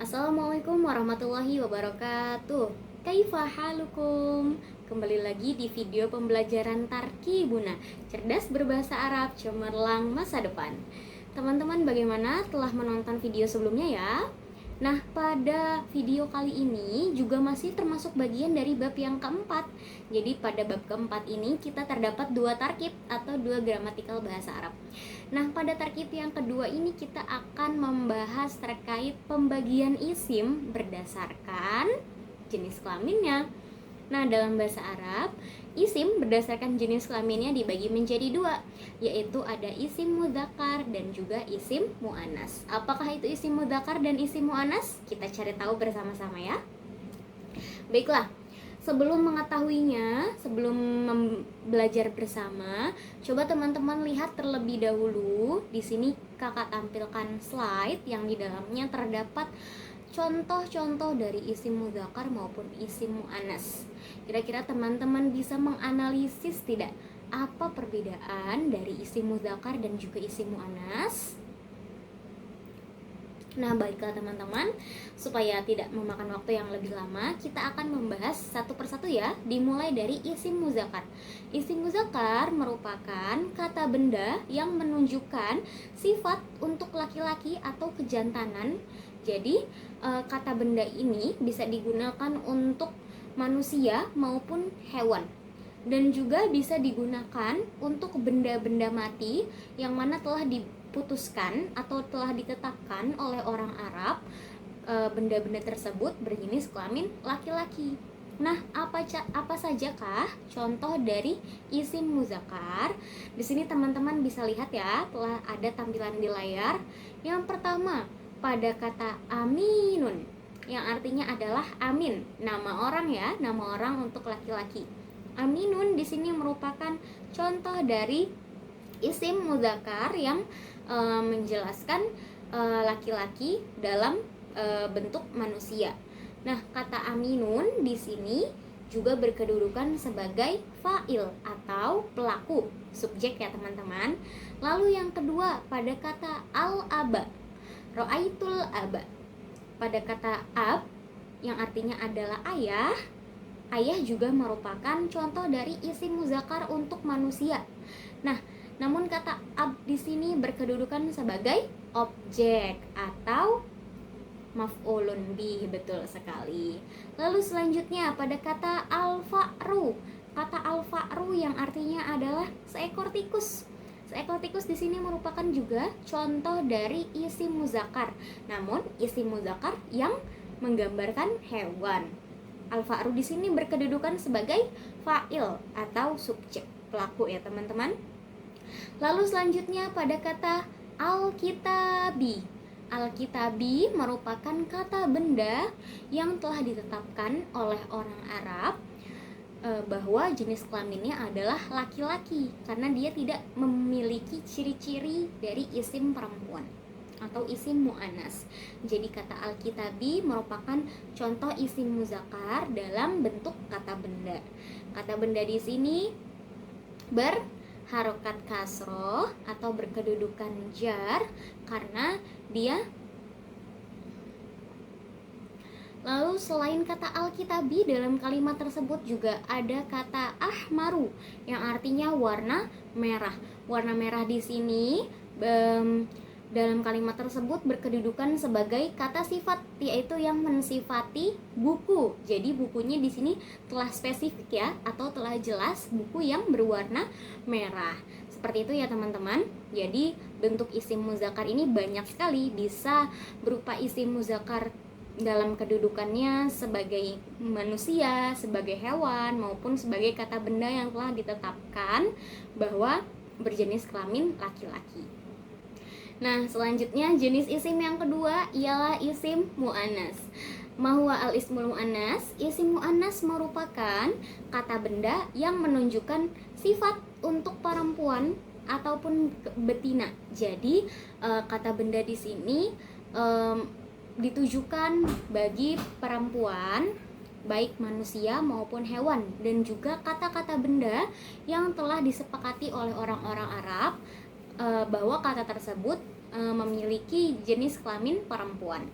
Assalamualaikum warahmatullahi wabarakatuh. Kaifa halukum? Kembali lagi di video pembelajaran Tarkibuna, cerdas berbahasa Arab, cemerlang masa depan. Teman-teman bagaimana telah menonton video sebelumnya ya? Nah, pada video kali ini juga masih termasuk bagian dari bab yang keempat. Jadi pada bab keempat ini kita terdapat dua tarkib atau dua gramatikal bahasa Arab. Nah, pada tarkib yang kedua ini kita akan membahas terkait pembagian isim berdasarkan jenis kelaminnya. Nah, dalam bahasa Arab, isim berdasarkan jenis kelaminnya dibagi menjadi dua, yaitu ada isim mudzakkar dan juga isim muannas. Apakah itu isim mudzakkar dan isim muannas? Kita cari tahu bersama-sama ya. Baiklah, sebelum mengetahuinya, sebelum belajar bersama, coba teman-teman lihat terlebih dahulu. Di sini kakak tampilkan slide yang di dalamnya terdapat contoh-contoh dari isim mudzakkar maupun isim muannas. Kira-kira teman-teman bisa menganalisis tidak apa perbedaan dari isim mudzakkar dan juga isim muannas? Nah, baiklah teman-teman, supaya tidak memakan waktu yang lebih lama, kita akan membahas satu persatu ya, dimulai dari isim mudzakkar. Isim mudzakkar merupakan kata benda yang menunjukkan sifat untuk laki-laki atau kejantanan. Jadi, kata benda ini bisa digunakan untuk manusia maupun hewan. Dan juga bisa digunakan untuk benda-benda mati yang mana telah diputuskan atau telah ditetapkan oleh orang Arab. Benda-benda tersebut berjenis kelamin laki-laki. Nah, apa sajakah contoh dari isim mudzakkar? Di sini teman-teman bisa lihat ya, telah ada tampilan di layar. Yang pertama, pada kata aminun, yang artinya adalah amin, nama orang ya, nama orang untuk laki-laki. Aminun di sini merupakan contoh dari isim mudzakkar yang menjelaskan laki-laki dalam bentuk manusia. Nah, kata aminun di sini juga berkedudukan sebagai fa'il atau pelaku, subjek ya teman-teman. Lalu yang kedua, pada kata al-aba, ro'aitul aba. Pada kata ab yang artinya adalah ayah, ayah juga merupakan contoh dari isim mudzakkar untuk manusia. Nah, namun kata ab di sini berkedudukan sebagai objek atau maf'ulun bih, betul sekali. Lalu selanjutnya pada kata al-fa'ru. Kata al-fa'ru yang artinya adalah seekor tikus. Seekor tikus di sini merupakan juga contoh dari isim mudzakkar. Namun isim mudzakkar yang menggambarkan hewan. Al-fa'ru di sini berkedudukan sebagai fa'il atau subjek, pelaku ya teman-teman. Lalu selanjutnya pada kata al-kitabi. Al-kitabi merupakan kata benda yang telah ditetapkan oleh orang Arab bahwa jenis kelaminnya adalah laki-laki karena dia tidak memiliki ciri-ciri dari isim perempuan atau isim muannas. Jadi kata al-kitabi merupakan contoh isim mudzakkar dalam bentuk kata benda. Kata benda di sini berharokat kasroh atau berkedudukan jar karena dia. Lalu selain kata al-kitabi, dalam kalimat tersebut juga ada kata ahmaru yang artinya warna merah. Warna merah di sini dalam kalimat tersebut berkedudukan sebagai kata sifat, yaitu yang mensifati buku. Jadi bukunya di sini telah spesifik ya, atau telah jelas buku yang berwarna merah. Seperti itu ya teman-teman. Jadi bentuk isim mudzakkar ini banyak sekali, bisa berupa isim mudzakkar dalam kedudukannya sebagai manusia, sebagai hewan, maupun sebagai kata benda yang telah ditetapkan bahwa berjenis kelamin laki-laki. Nah, selanjutnya jenis isim yang kedua ialah isim muannas. Mahwa al-ismul muannas? Isim muannas merupakan kata benda yang menunjukkan sifat untuk perempuan ataupun betina. Jadi kata benda di sini ditujukan bagi perempuan, baik manusia maupun hewan, dan juga kata-kata benda yang telah disepakati oleh orang-orang Arab bahwa kata tersebut memiliki jenis kelamin perempuan.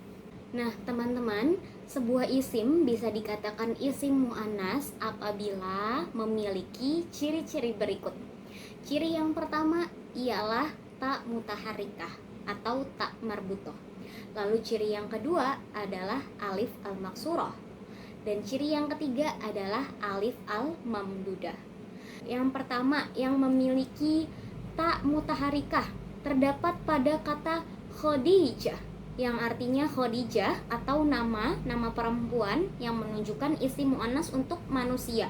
Nah, teman-teman, sebuah isim bisa dikatakan isim mu'annas apabila memiliki ciri-ciri berikut. Ciri yang pertama ialah tak mutaharikah atau tak marbutoh. Lalu ciri yang kedua adalah alif al-maksurah. Dan ciri yang ketiga adalah alif al-mamdudah. Yang pertama yang memiliki tak mutaharikah terdapat pada kata Khadijah, yang artinya Khadijah atau nama perempuan yang menunjukkan isim muannas untuk manusia.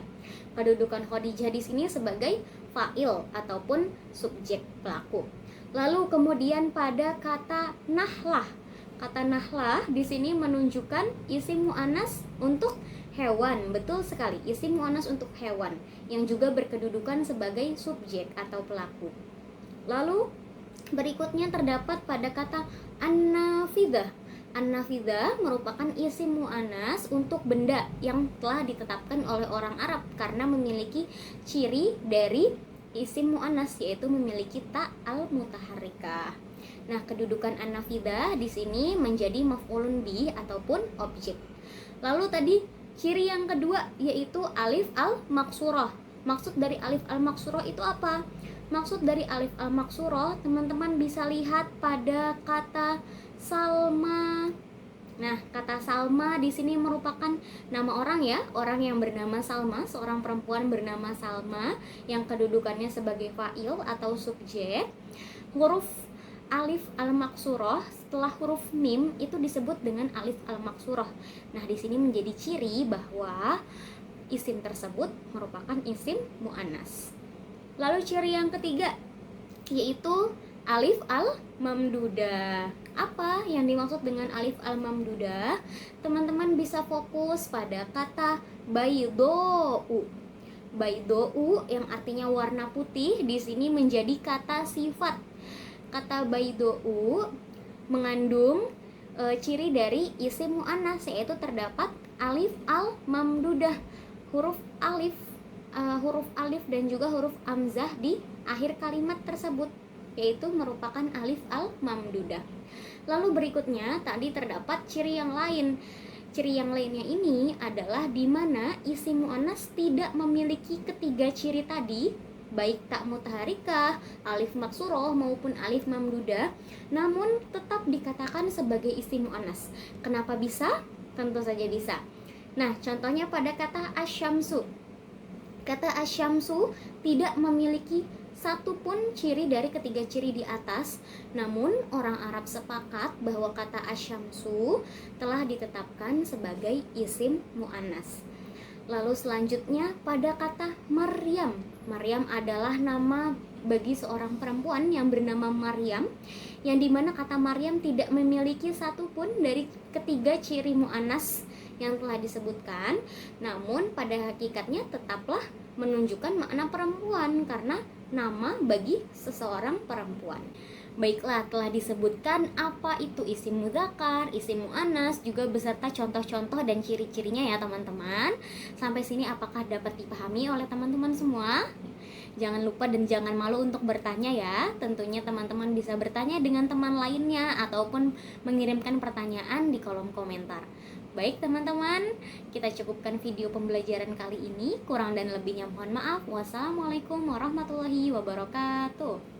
Kedudukan Khadijah di sini sebagai fa'il ataupun subjek pelaku. Lalu kemudian pada kata nahlah. Kata nahlah di sini menunjukkan isim muannas untuk hewan. Betul sekali, isim muannas untuk hewan yang juga berkedudukan sebagai subjek atau pelaku. Lalu berikutnya terdapat pada kata an-nafidah. An-nafidah merupakan isim mu'annas untuk benda yang telah ditetapkan oleh orang Arab karena memiliki ciri dari isim mu'annas, yaitu memiliki ta al-mutaharrikah. Nah, kedudukan an-nafidah di sini menjadi maf'ulun bih ataupun objek. Lalu tadi ciri yang kedua yaitu alif al-maksurah. Maksud dari alif al-maksurah itu apa? Maksud dari alif al-maksurah teman-teman bisa lihat pada kata Salma. Nah, kata Salma di sini merupakan nama orang ya, orang yang bernama Salma, seorang perempuan bernama Salma yang kedudukannya sebagai fa'il atau subjek. Huruf alif al-maksurah setelah huruf mim itu disebut dengan alif al-maksurah. Nah, di sini menjadi ciri bahwa isim tersebut merupakan isim mu'annas. Lalu ciri yang ketiga yaitu alif al-mamdudah. Apa yang dimaksud dengan alif al-mamdudah? Teman-teman bisa fokus pada kata baydou. Baydou yang artinya warna putih di sini menjadi kata sifat. Kata baydou mengandung ciri dari isim mu'annas, yaitu terdapat alif al-mamdudah, huruf alif dan juga huruf hamzah di akhir kalimat tersebut, yaitu merupakan alif al-mamdudah. Lalu berikutnya tadi terdapat ciri yang lain. Ciri yang lainnya ini adalah di mana isim mu'annas tidak memiliki ketiga ciri tadi, baik tak mutaharikah, alif maksurah maupun alif mamdudah, namun tetap dikatakan sebagai isim mu'annas. Kenapa bisa? Tentu saja bisa. Nah, contohnya pada kata asyamsu. Kata asyamsu tidak memiliki satupun ciri dari ketiga ciri di atas, namun orang Arab sepakat bahwa kata asyamsu telah ditetapkan sebagai isim mu'annas. Lalu selanjutnya pada kata Maryam. Maryam adalah nama bagi seorang perempuan yang bernama Maryam, yang dimana kata Maryam tidak memiliki satupun dari ketiga ciri mu'annas yang telah disebutkan, namun pada hakikatnya tetaplah menunjukkan makna perempuan karena nama bagi seseorang perempuan. Baiklah, telah disebutkan apa itu isim mudzakkar, isim muannas, juga beserta contoh-contoh dan ciri-cirinya ya teman-teman. Sampai sini apakah dapat dipahami oleh teman-teman semua? Jangan lupa dan jangan malu untuk bertanya ya. Tentunya teman-teman bisa bertanya dengan teman lainnya ataupun mengirimkan pertanyaan di kolom komentar. Baik teman-teman, kita cukupkan video pembelajaran kali ini. Kurang dan lebihnya mohon maaf. Wassalamualaikum warahmatullahi wabarakatuh.